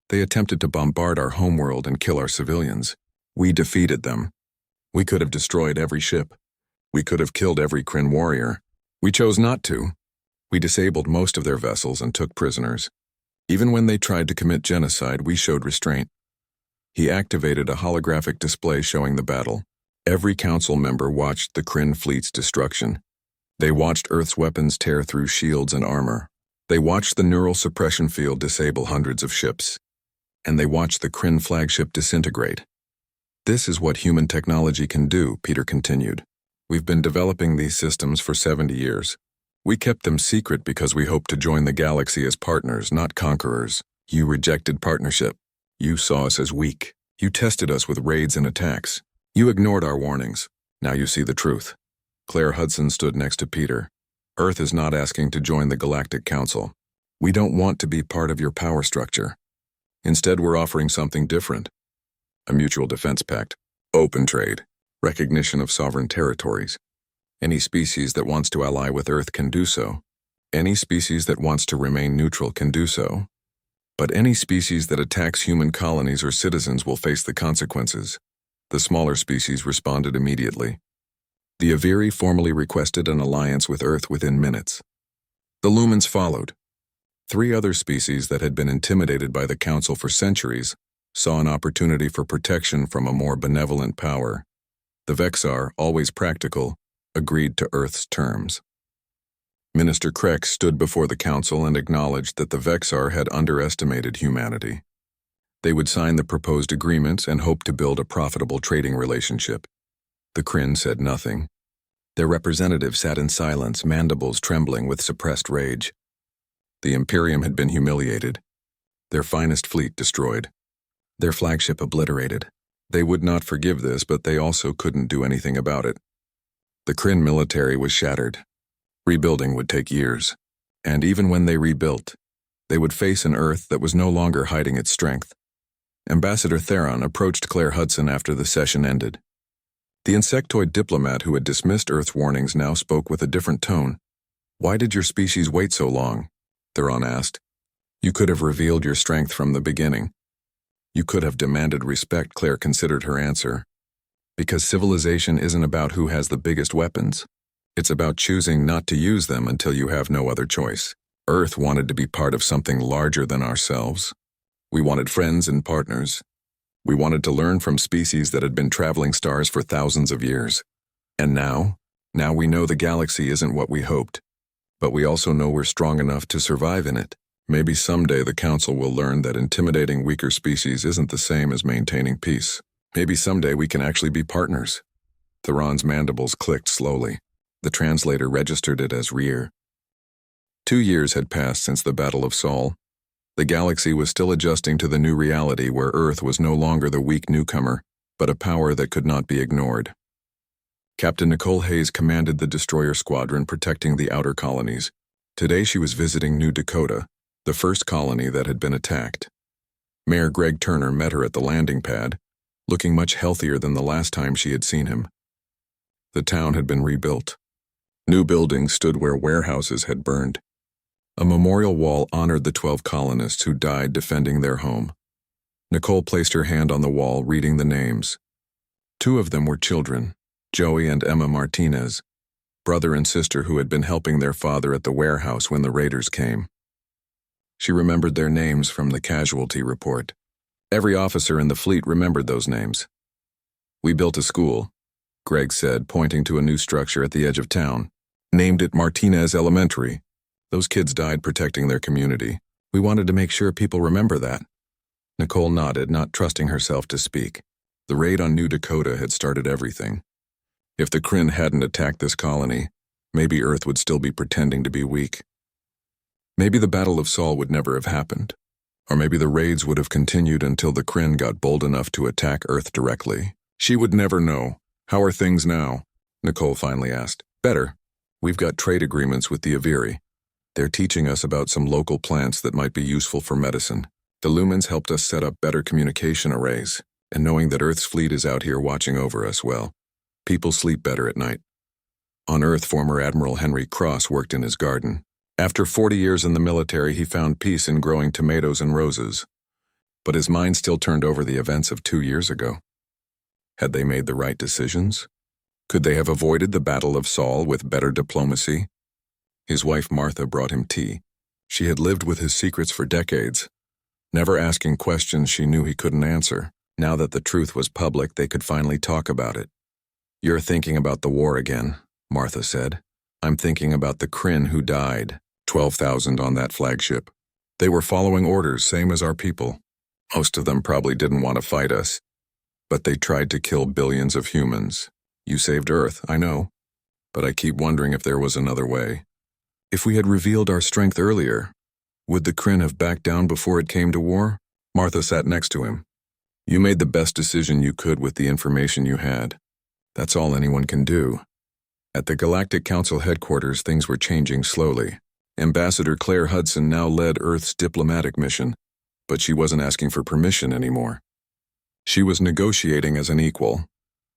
They attempted to bombard our homeworld and kill our civilians. We defeated them. We could have destroyed every ship. We could have killed every Kryn warrior. We chose not to. We disabled most of their vessels and took prisoners. Even when they tried to commit genocide, we showed restraint. He activated a holographic display showing the battle. Every council member watched the Kryn fleet's destruction. They watched Earth's weapons tear through shields and armor. They watched the neural suppression field disable hundreds of ships. And they watched the Kryn flagship disintegrate. This is what human technology can do, Peter continued. We've been developing these systems for 70 years. We kept them secret because we hoped to join the galaxy as partners, not conquerors. You rejected partnership. You saw us as weak. You tested us with raids and attacks. You ignored our warnings. Now you see the truth. Claire Hudson stood next to Peter. Earth is not asking to join the Galactic Council. We don't want to be part of your power structure. Instead, we're offering something different. A mutual defense pact. Open trade. Recognition of sovereign territories. Any species that wants to ally with Earth can do so. Any species that wants to remain neutral can do so. But any species that attacks human colonies or citizens will face the consequences. The smaller species responded immediately. The Aviri formally requested an alliance with Earth within minutes. The Lumens followed. 3 other species that had been intimidated by the Council for centuries saw an opportunity for protection from a more benevolent power. The Vexar, always practical, agreed to Earth's terms. Minister Krex stood before the council and acknowledged that the Vexar had underestimated humanity. They would sign the proposed agreements and hope to build a profitable trading relationship. The Kryn said nothing. Their representative sat in silence, mandibles trembling with suppressed rage. The Imperium had been humiliated, their finest fleet destroyed, their flagship obliterated. They would not forgive this, but they also couldn't do anything about it. The Kryn military was shattered. Rebuilding would take years, and even when they rebuilt, they would face an Earth that was no longer hiding its strength. Ambassador Theron approached Claire Hudson after the session ended. The insectoid diplomat who had dismissed Earth's warnings now spoke with a different tone. "Why did your species wait so long?" Theron asked. "You could have revealed your strength from the beginning. You could have demanded respect." Claire considered her answer. "Because civilization isn't about who has the biggest weapons. It's about choosing not to use them until you have no other choice. Earth wanted to be part of something larger than ourselves. We wanted friends and partners. We wanted to learn from species that had been traveling stars for thousands of years. And now we know the galaxy isn't what we hoped. But we also know we're strong enough to survive in it. Maybe someday the Council will learn that intimidating weaker species isn't the same as maintaining peace. Maybe someday we can actually be partners." Theron's mandibles clicked slowly. The translator registered it as rear. 2 years had passed since the Battle of Sol. The galaxy was still adjusting to the new reality where Earth was no longer the weak newcomer, but a power that could not be ignored. Captain Nicole Hayes commanded the destroyer squadron protecting the outer colonies. Today she was visiting New Dakota, the first colony that had been attacked. Mayor Greg Turner met her at the landing pad, looking much healthier than the last time she had seen him. The town had been rebuilt. New buildings stood where warehouses had burned. A memorial wall honored the 12 colonists who died defending their home. Nicole placed her hand on the wall, reading the names. 2 of them were children, Joey and Emma Martinez, brother and sister who had been helping their father at the warehouse when the raiders came. She remembered their names from the casualty report. Every officer in the fleet remembered those names. "We built a school," Greg said, pointing to a new structure at the edge of town. "Named it Martinez Elementary. Those kids died protecting their community. We wanted to make sure people remember that." Nicole nodded, not trusting herself to speak. The raid on New Dakota had started everything. If the Kryn hadn't attacked this colony, maybe Earth would still be pretending to be weak. Maybe the Battle of Sol would never have happened. Or maybe the raids would have continued until the Kryn got bold enough to attack Earth directly. She would never know. "How are things now?" Nicole finally asked. "Better. We've got trade agreements with the Aviri. They're teaching us about some local plants that might be useful for medicine. The Lumens helped us set up better communication arrays, and knowing that Earth's fleet is out here watching over us, well, people sleep better at night." On Earth, former Admiral Henry Cross worked in his garden. After 40 years in the military, he found peace in growing tomatoes and roses. But his mind still turned over the events of 2 years ago. Had they made the right decisions? Could they have avoided the Battle of Sol with better diplomacy? His wife Martha brought him tea. She had lived with his secrets for decades, never asking questions she knew he couldn't answer. Now that the truth was public, they could finally talk about it. "You're thinking about the war again," Martha said. "I'm thinking about the Kryn who died, 12,000 on that flagship. They were following orders, same as our people. Most of them probably didn't want to fight us, but they tried to kill billions of humans. You saved Earth, I know, but I keep wondering if there was another way. If we had revealed our strength earlier, would the Kryn have backed down before it came to war?" Martha sat next to him. "You made the best decision you could with the information you had. That's all anyone can do." At the Galactic Council headquarters, things were changing slowly. Ambassador Claire Hudson now led Earth's diplomatic mission, but she wasn't asking for permission anymore. She was negotiating as an equal.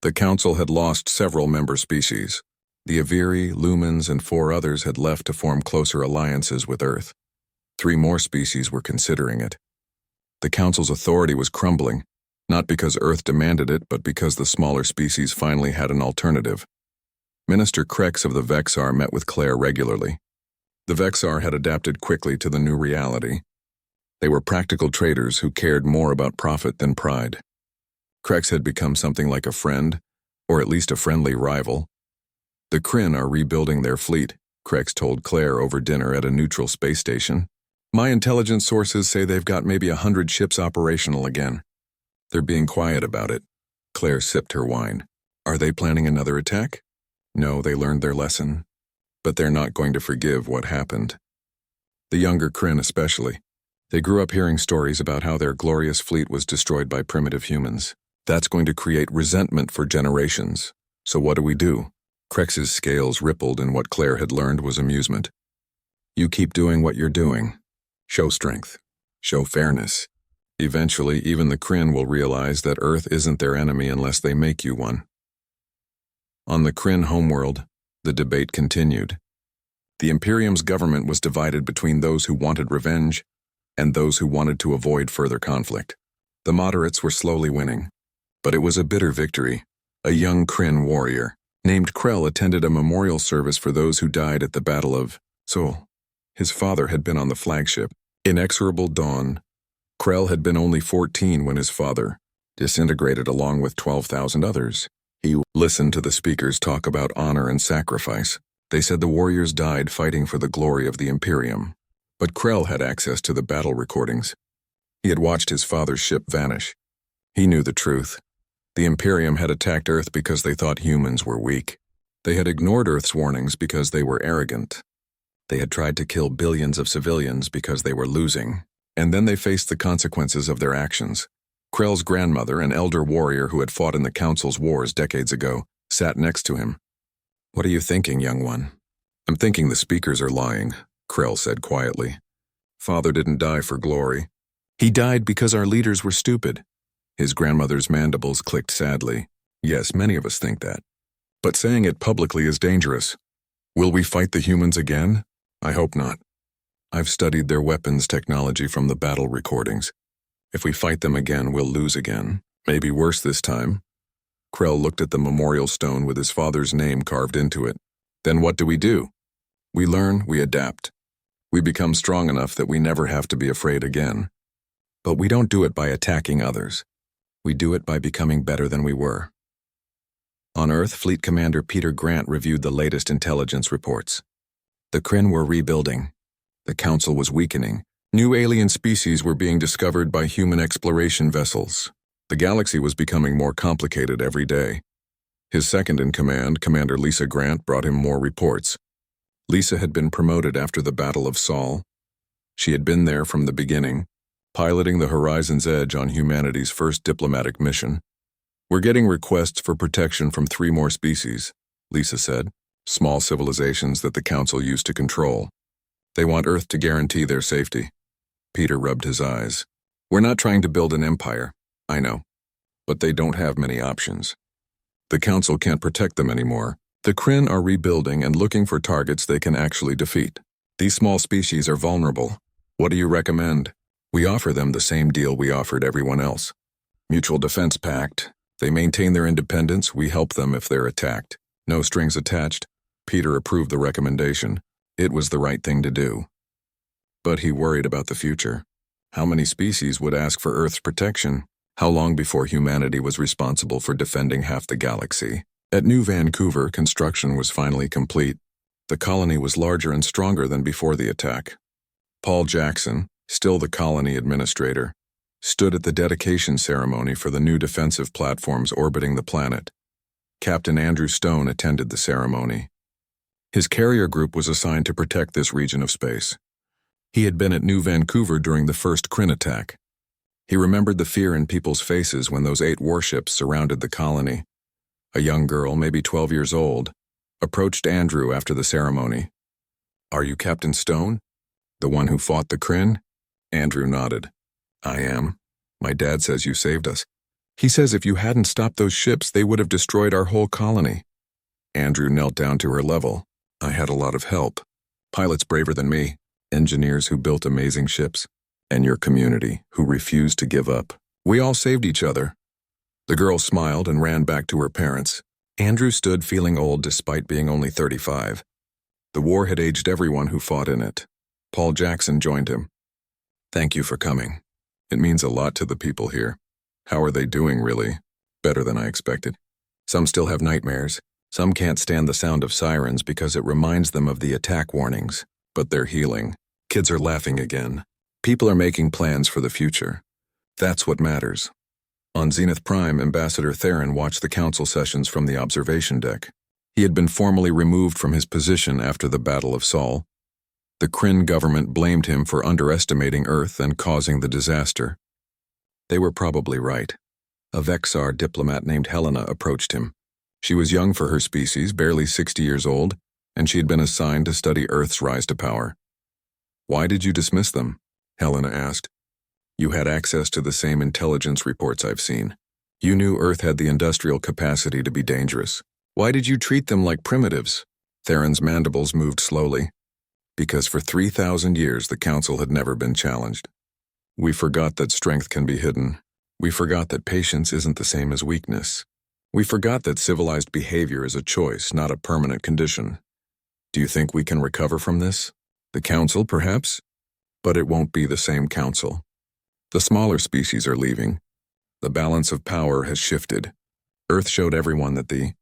The Council had lost several member species. The Aviri, Lumens, and 4 others had left to form closer alliances with Earth. 3 more species were considering it. The Council's authority was crumbling, not because Earth demanded it, but because the smaller species finally had an alternative. Minister Krex of the Vexar met with Claire regularly. The Vexar had adapted quickly to the new reality. They were practical traders who cared more about profit than pride. Krex had become something like a friend, or at least a friendly rival. The Kryn are rebuilding their fleet, Krex told Claire over dinner at a neutral space station. My intelligence sources say they've got maybe 100 ships operational again. They're being quiet about it. Claire sipped her wine. Are they planning another attack? No, they learned their lesson. But they're not going to forgive what happened. The younger Kryn especially. They grew up hearing stories about how their glorious fleet was destroyed by primitive humans. That's going to create resentment for generations. So what do? Krex's scales rippled, and what Claire had learned was amusement. You keep doing what you're doing. Show strength. Show fairness. Eventually, even the Kryn will realize that Earth isn't their enemy unless they make you one. On the Kryn homeworld, the debate continued. The Imperium's government was divided between those who wanted revenge and those who wanted to avoid further conflict. The moderates were slowly winning, but it was a bitter victory. A young Kryn warrior named Krell attended a memorial service for those who died at the Battle of Seoul. His father had been on the flagship, Inexorable Dawn. Krell had been only 14 when his father disintegrated along with 12,000 others. He listened to the speakers talk about honor and sacrifice. They said the warriors died fighting for the glory of the Imperium. But Krell had access to the battle recordings. He had watched his father's ship vanish. He knew the truth. The Imperium had attacked Earth because they thought humans were weak. They had ignored Earth's warnings because they were arrogant. They had tried to kill billions of civilians because they were losing. And then they faced the consequences of their actions. Krell's grandmother, an elder warrior who had fought in the Council's wars decades ago, sat next to him. What are you thinking, young one? I'm thinking the speakers are lying, Krell said quietly. Father didn't die for glory. He died because our leaders were stupid. His grandmother's mandibles clicked sadly. Yes, many of us think that. But saying it publicly is dangerous. Will we fight the humans again? I hope not. I've studied their weapons technology from the battle recordings. If we fight them again, we'll lose again. Maybe worse this time. Krell looked at the memorial stone with his father's name carved into it. Then what do? We learn, we adapt. We become strong enough that we never have to be afraid again. But we don't do it by attacking others. We do it by becoming better than we were. On Earth, Fleet Commander Peter Grant reviewed the latest intelligence reports. The Kryn were rebuilding. The Council was weakening. New alien species were being discovered by human exploration vessels. The galaxy was becoming more complicated every day. His second-in-command, Commander Lisa Grant, brought him more reports. Lisa had been promoted after the Battle of Sol. She had been there from the beginning, piloting the Horizon's Edge on humanity's first diplomatic mission. We're getting requests for protection from 3 more species, Lisa said, small civilizations that the Council used to control. They want Earth to guarantee their safety. Peter rubbed his eyes. We're not trying to build an empire, I know. But they don't have many options. The Council can't protect them anymore. The Kryn are rebuilding and looking for targets they can actually defeat. These small species are vulnerable. What do you recommend? We offer them the same deal we offered everyone else. Mutual Defense Pact. They maintain their independence, we help them if they're attacked. No strings attached. Peter approved the recommendation. It was the right thing to do. But he worried about the future. How many species would ask for Earth's protection? How long before humanity was responsible for defending half the galaxy? At New Vancouver, construction was finally complete. The colony was larger and stronger than before the attack. Paul Jackson, still the colony administrator, stood at the dedication ceremony for the new defensive platforms orbiting the planet. Captain Andrew Stone attended the ceremony. His carrier group was assigned to protect this region of space. He had been at New Vancouver during the first Kryn attack. He remembered the fear in people's faces when those 8 warships surrounded the colony. A young girl, maybe 12 years old, approached Andrew after the ceremony. Are you Captain Stone? The one who fought the Kryn? Andrew nodded. I am. My dad says you saved us. He says if you hadn't stopped those ships, they would have destroyed our whole colony. Andrew knelt down to her level. I had a lot of help. Pilots braver than me, engineers who built amazing ships, and your community who refused to give up. We all saved each other. The girl smiled and ran back to her parents. Andrew stood feeling old despite being only 35. The war had aged everyone who fought in it. Paul Jackson joined him. Thank you for coming. It means a lot to the people here. How are they doing, really? Better than I expected. Some still have nightmares. Some can't stand the sound of sirens because it reminds them of the attack warnings. But they're healing. Kids are laughing again. People are making plans for the future. That's what matters. On Zenith Prime, Ambassador Theron watched the council sessions from the observation deck. He had been formally removed from his position after the Battle of Sol. The Kryn government blamed him for underestimating Earth and causing the disaster. They were probably right. A Vexar diplomat named Helena approached him. She was young for her species, barely 60 years old, and she had been assigned to study Earth's rise to power. Why did you dismiss them? Helena asked. You had access to the same intelligence reports I've seen. You knew Earth had the industrial capacity to be dangerous. Why did you treat them like primitives? Theron's mandibles moved slowly. Because for 3,000 years the Council had never been challenged. We forgot that strength can be hidden. We forgot that patience isn't the same as weakness. We forgot that civilized behavior is a choice, not a permanent condition. Do you think we can recover from this? The Council, perhaps? But it won't be the same Council. The smaller species are leaving. The balance of power has shifted. Earth showed everyone that the